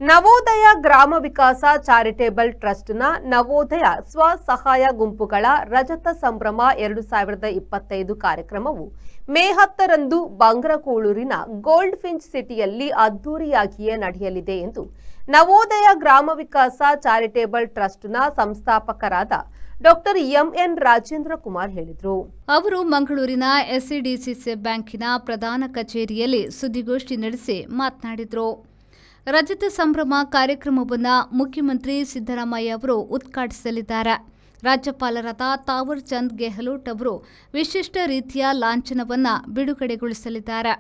ನವೋದಯ ಗ್ರಾಮ ವಿಕಾಸ ಚಾರಿಟೇಬಲ್ ಟ್ರಸ್ಟ್ನ ನವೋದಯ ಸ್ವಸಹಾಯ ಗುಂಪುಗಳ ರಜತ ಸಂಭ್ರಮ 2025 ಕಾರ್ಯಕ್ರಮವು ಮೇ 10ರಂದು ಬಂಗ್ರಕೂಳೂರಿನ ಗೋಲ್ಡ್ ಫಿಂಚ್ ಸಿಟಿಯಲ್ಲಿ ಅದ್ದೂರಿಯಾಗಿಯೇ ನಡೆಯಲಿದೆ ಎಂದು ನವೋದಯ ಗ್ರಾಮ ವಿಕಾಸ ಚಾರಿಟೇಬಲ್ ಟ್ರಸ್ಟ್ನ ಸಂಸ್ಥಾಪಕರಾದ ಡಾಕ್ಟರ್ ಎಂಎನ್ ರಾಜೇಂದ್ರ ಕುಮಾರ್ ಹೇಳಿದರು. ಅವರು ಮಂಗಳೂರಿನ ಎಸ್ಸಿಡಿಸಿಸಿ ಬ್ಯಾಂಕಿನ ಪ್ರಧಾನ ಕಚೇರಿಯಲ್ಲಿ ಸುದ್ದಿಗೋಷ್ಠಿ ನಡೆಸಿ ಮಾತನಾಡಿದರು. ರಜತ ಸಂಭ್ರಮ ಕಾರ್ಯಕ್ರಮವನ್ನು ಮುಖ್ಯಮಂತ್ರಿ ಸಿದ್ದರಾಮಯ್ಯ ಅವರು ಉದ್ಘಾಟಿಸಲಿದ್ದಾರೆ. ರಾಜ್ಯಪಾಲರಾದ ತಾವರ್ ಚಂದ್ ಗೆಹ್ಲೋಟ್ ಅವರು ವಿಶಿಷ್ಟ ರೀತಿಯ ಲಾಂಛನವನ್ನು ಬಿಡುಗಡೆಗೊಳಿಸಲಿದ್ದಾರೆ.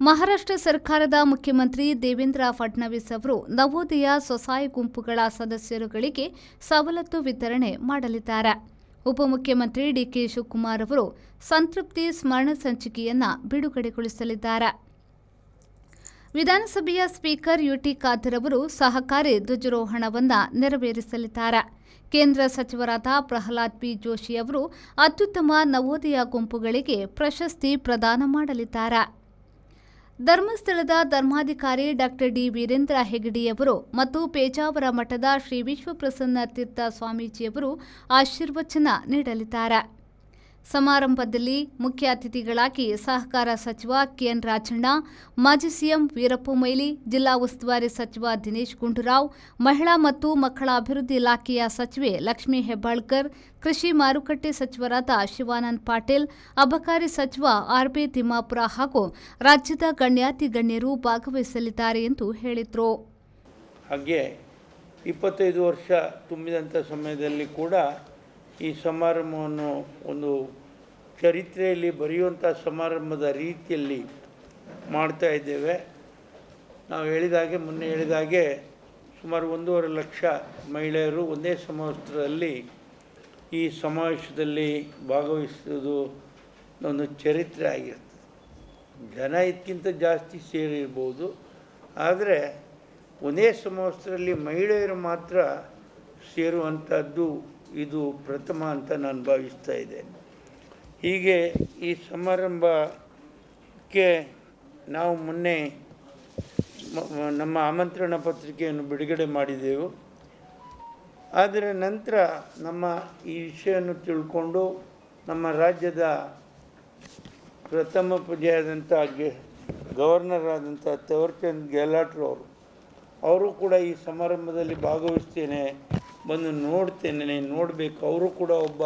ಮಹಾರಾಷ್ಟ್ರ ಸರ್ಕಾರದ ಮುಖ್ಯಮಂತ್ರಿ ದೇವೇಂದ್ರ ಫಡ್ನವೀಸ್ ಅವರು ನವೋದಯ ಸ್ವಸಹಾಯ ಗುಂಪುಗಳ ಸದಸ್ಯರುಗಳಿಗೆ ಸವಲತ್ತು ವಿತರಣೆ ಮಾಡಲಿದ್ದಾರೆ. ಉಪಮುಖ್ಯಮಂತ್ರಿ ಡಿಕೆ ಶಿವಕುಮಾರ್ ಅವರು ಸಂತೃಪ್ತಿ ಸ್ಮರಣ ಸಂಚಿಕೆಯನ್ನು ಬಿಡುಗಡೆಗೊಳಿಸಲಿದ್ದಾರೆ. ವಿಧಾನಸಭೆಯ ಸ್ಪೀಕರ್ ಯುಟಿ ಖಾದರ್ ಅವರು ಸಹಕಾರಿ ಧ್ವಜಾರೋಹಣವನ್ನು ನೆರವೇರಿಸಲಿದ್ದಾರೆ. ಕೇಂದ್ರ ಸಚಿವರಾದ ಪ್ರಹ್ಲಾದ್ ಪಿ ಜೋಶಿ ಅವರು ಅತ್ಯುತ್ತಮ ನವೋದಯ ಗುಂಪುಗಳಿಗೆ ಪ್ರಶಸ್ತಿ ಪ್ರದಾನ ಮಾಡಲಿದ್ದಾರೆ. ಧರ್ಮಸ್ಥಳದ ಧರ್ಮಾಧಿಕಾರಿ ಡಾಕ್ಟರ್ ಡಿ ವೀರೇಂದ್ರ ಹೆಗಡೆ ಅವರು ಮತ್ತು ಪೇಜಾವರ ಮಠದ ಶ್ರೀ ವಿಶ್ವಪ್ರಸನ್ನ ತೀರ್ಥ ಸ್ವಾಮೀಜಿಯವರು ಆಶೀರ್ವಚನ ನೀಡಲಿದ್ದಾರೆ. ಸಮಾರಂಭದಲ್ಲಿ ಮುಖ್ಯ ಅತಿಥಿಗಳಾಗಿ ಸಹಕಾರ ಸಚಿವ ಕೆಎನ್ ರಾಜಣ್ಣ, ಮಾಜಿ ಸಿಎಂ ವೀರಪ್ಪ ಮೊಯ್ಲಿ, ಜಿಲ್ಲಾ ಉಸ್ತುವಾರಿ ಸಚಿವ ದಿನೇಶ್ ಗುಂಡೂರಾವ್, ಮಹಿಳಾ ಮತ್ತು ಮಕ್ಕಳ ಅಭಿವೃದ್ಧಿ ಇಲಾಖೆಯ ಸಚಿವೆ ಲಕ್ಷ್ಮೀ ಹೆಬ್ಬಾಳ್ಕರ್, ಕೃಷಿ ಮಾರುಕಟ್ಟೆ ಸಚಿವರಾದ ಶಿವಾನಂದ ಪಾಟೀಲ್, ಅಬಕಾರಿ ಸಚಿವ ಆರ್ಬಿ ತಿಮ್ಮಾಪುರ ಹಾಗೂ ರಾಜ್ಯದ ಗಣ್ಯಾತಿ ಗಣ್ಯರು ಭಾಗವಹಿಸಲಿದ್ದಾರೆ ಎಂದು ಹೇಳಿದರು. ಹಾಗೆ 25 ವರ್ಷ ತುಂಬಿದಂಥ ಸಮಯದಲ್ಲಿ ಕೂಡ ಈ ಸಮಾರಂಭವನ್ನು ಒಂದು ಚರಿತ್ರೆಯಲ್ಲಿ ಬರೆಯುವಂಥ ಸಮಾರಂಭದ ರೀತಿಯಲ್ಲಿ ಮಾಡ್ತಾ ಇದ್ದೇವೆ. ನಾವು ಮೊನ್ನೆ ಹೇಳಿದಾಗೆ ಸುಮಾರು 1.5 ಲಕ್ಷ ಮಹಿಳೆಯರು ಒಂದೇ ಸಮವಸ್ತ್ರದಲ್ಲಿ ಈ ಸಮಾವೇಶದಲ್ಲಿ ಭಾಗವಹಿಸೋದು ಒಂದು ಚರಿತ್ರೆ ಆಗಿರ್ತದೆ. ಜನ ಇದಕ್ಕಿಂತ ಜಾಸ್ತಿ ಸೇರಿರ್ಬೋದು, ಆದರೆ ಒಂದೇ ಸಮವಸ್ತ್ರದಲ್ಲಿ ಮಹಿಳೆಯರು ಮಾತ್ರ ಸೇರುವಂಥದ್ದು ಇದು ಪ್ರಥಮ ಅಂತ ನಾನು ಭಾವಿಸ್ತಾ ಇದ್ದೇನೆ. ಹೀಗೆ ಈ ಸಮಾರಂಭಕ್ಕೆ ನಾವು ಮೊನ್ನೆ ನಮ್ಮ ಆಮಂತ್ರಣ ಪತ್ರಿಕೆಯನ್ನು ಬಿಡುಗಡೆ ಮಾಡಿದೆವು. ಆದರೆ ನಂತರ ನಮ್ಮ ಈ ವಿಷಯವನ್ನು ತಿಳ್ಕೊಂಡು ನಮ್ಮ ರಾಜ್ಯದ ಪ್ರಥಮ ಪ್ರಜೆಯಾದಂಥ ಗವರ್ನರ್ ಆದಂಥ ತಾವರ್ ಚಂದ್ ಗೆಹ್ಲೋಟ್ ಅವರು ಕೂಡ ಈ ಸಮಾರಂಭದಲ್ಲಿ ಭಾಗವಹಿಸ್ತೇನೆ, ಬಂದು ನೋಡಬೇಕು. ಅವರು ಕೂಡ ಒಬ್ಬ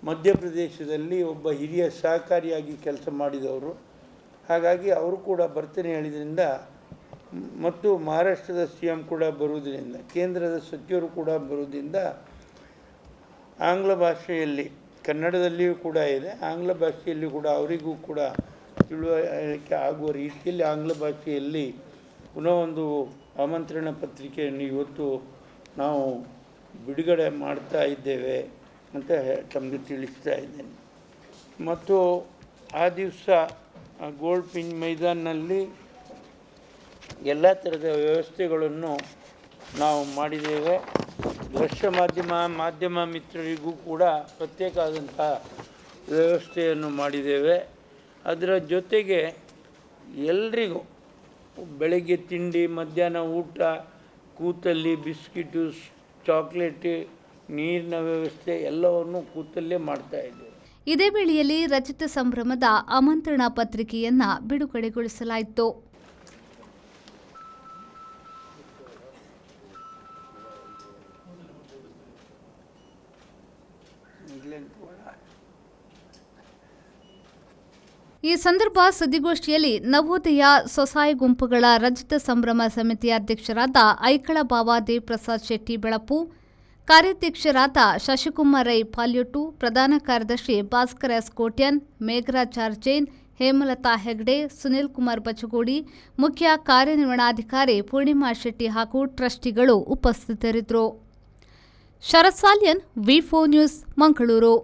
ಮಧ್ಯಪ್ರದೇಶದಲ್ಲಿ ಒಬ್ಬ ಹಿರಿಯ ಸಹಕಾರಿಯಾಗಿ ಕೆಲಸ ಮಾಡಿದವರು. ಹಾಗಾಗಿ ಅವರು ಕೂಡ ಬರ್ತೇನೆ ಹೇಳಿದ್ರಿಂದ, ಮತ್ತು ಮಹಾರಾಷ್ಟ್ರದ CM ಕೂಡ ಬರುವುದರಿಂದ, ಕೇಂದ್ರದ ಸಚಿವರು ಕೂಡ ಬರುವುದರಿಂದ ಆಂಗ್ಲ ಭಾಷೆಯಲ್ಲಿ, ಕನ್ನಡದಲ್ಲಿಯೂ ಕೂಡ ಇದೆ, ಆಂಗ್ಲ ಭಾಷೆಯಲ್ಲಿ ಕೂಡ ಅವರಿಗೂ ಕೂಡ ತಿಳುವಳಿಕೆ ಆಗುವ ರೀತಿಯಲ್ಲಿ ಆಂಗ್ಲ ಭಾಷೆಯಲ್ಲಿ ಪುನಃ ಒಂದು ಆಮಂತ್ರಣ ಪತ್ರಿಕೆಯನ್ನು ಇವತ್ತು ನಾವು ಬಿಡುಗಡೆ ಮಾಡ್ತಾ ಇದ್ದೇವೆ ಅಂತ ತಮಗೆ ತಿಳಿಸ್ತಾ ಇದ್ದೇನೆ. ಮತ್ತು ಆ ದಿವಸ ಗೋಲ್ಡ್ ಫಿಂಚ್ ಮೈದಾನಲ್ಲಿ ಎಲ್ಲ ಥರದ ವ್ಯವಸ್ಥೆಗಳನ್ನು ನಾವು ಮಾಡಿದ್ದೇವೆ. ದೃಶ್ಯ ಮಾಧ್ಯಮ ಮಿತ್ರರಿಗೂ ಕೂಡ ಪ್ರತ್ಯೇಕ ಆದಂಥ ವ್ಯವಸ್ಥೆಯನ್ನು ಮಾಡಿದ್ದೇವೆ. ಅದರ ಜೊತೆಗೆ ಎಲ್ರಿಗೂ ಬೆಳಗ್ಗೆ ತಿಂಡಿ, ಮಧ್ಯಾಹ್ನ ಊಟ, ಕೂತಲ್ಲಿ ಬಿಸ್ಕಿಟು, ಚಾಕ್ಲೇಟ್, ನೀರಿನ ವ್ಯವಸ್ಥೆ ಎಲ್ಲವನ್ನು ಕೂತಲ್ಲೇ ಮಾಡ್ತಾ ಇದ್ದೇವೆ. ಇದೇ ವೇಳೆಯಲ್ಲಿ ರಜತ ಸಂಭ್ರಮದ ಆಮಂತ್ರಣ ಪತ್ರಿಕೆಯನ್ನು ಬಿಡುಗಡೆಗೊಳಿಸಲಾಯಿತು. ಈ ಸಂದರ್ಭ ಸುದ್ದಿಗೋಷ್ಠಿಯಲ್ಲಿ ನವೋದಯ ಸ್ವಸಹಾಯ ಗುಂಪುಗಳ ರಜತ ಸಂಭ್ರಮ ಸಮಿತಿಯ ಅಧ್ಯಕ್ಷರಾದ ಐಕಳ ಬಾವ ದೇವಪ್ರಸಾದ್ ಶೆಟ್ಟಿ ಬೆಳಪು, ಕಾರ್ಯಾಧ್ಯಕ್ಷರಾದ ಶಶಿಕುಮಾರ್ ರೈ ಪಾಲ್ಯೊಟ್ಟು, ಪ್ರಧಾನ ಕಾರ್ಯದರ್ಶಿ ಭಾಸ್ಕರ್ ಎಸ್ ಕೋಟ್ಯನ್, ಮೇಘರಾಜ್ ಜೈನ್, ಹೇಮಲತಾ ಹೆಗ್ಡೆ, ಸುನಿಲ್ ಕುಮಾರ್ ಬಚಗೋಡಿ, ಮುಖ್ಯ ಕಾರ್ಯನಿರ್ವಹಣಾಧಿಕಾರಿ ಪೂರ್ಣಿಮಾ ಶೆಟ್ಟಿ ಹಾಗೂ ಟ್ರಸ್ಟಿಗಳು ಉಪಸ್ಥಿತರಿದ್ದರು. ಶರತ್ ಸಾಲ್ಯನ್, ವಿ4 ನ್ಯೂಸ್, ಮಂಗಳೂರು.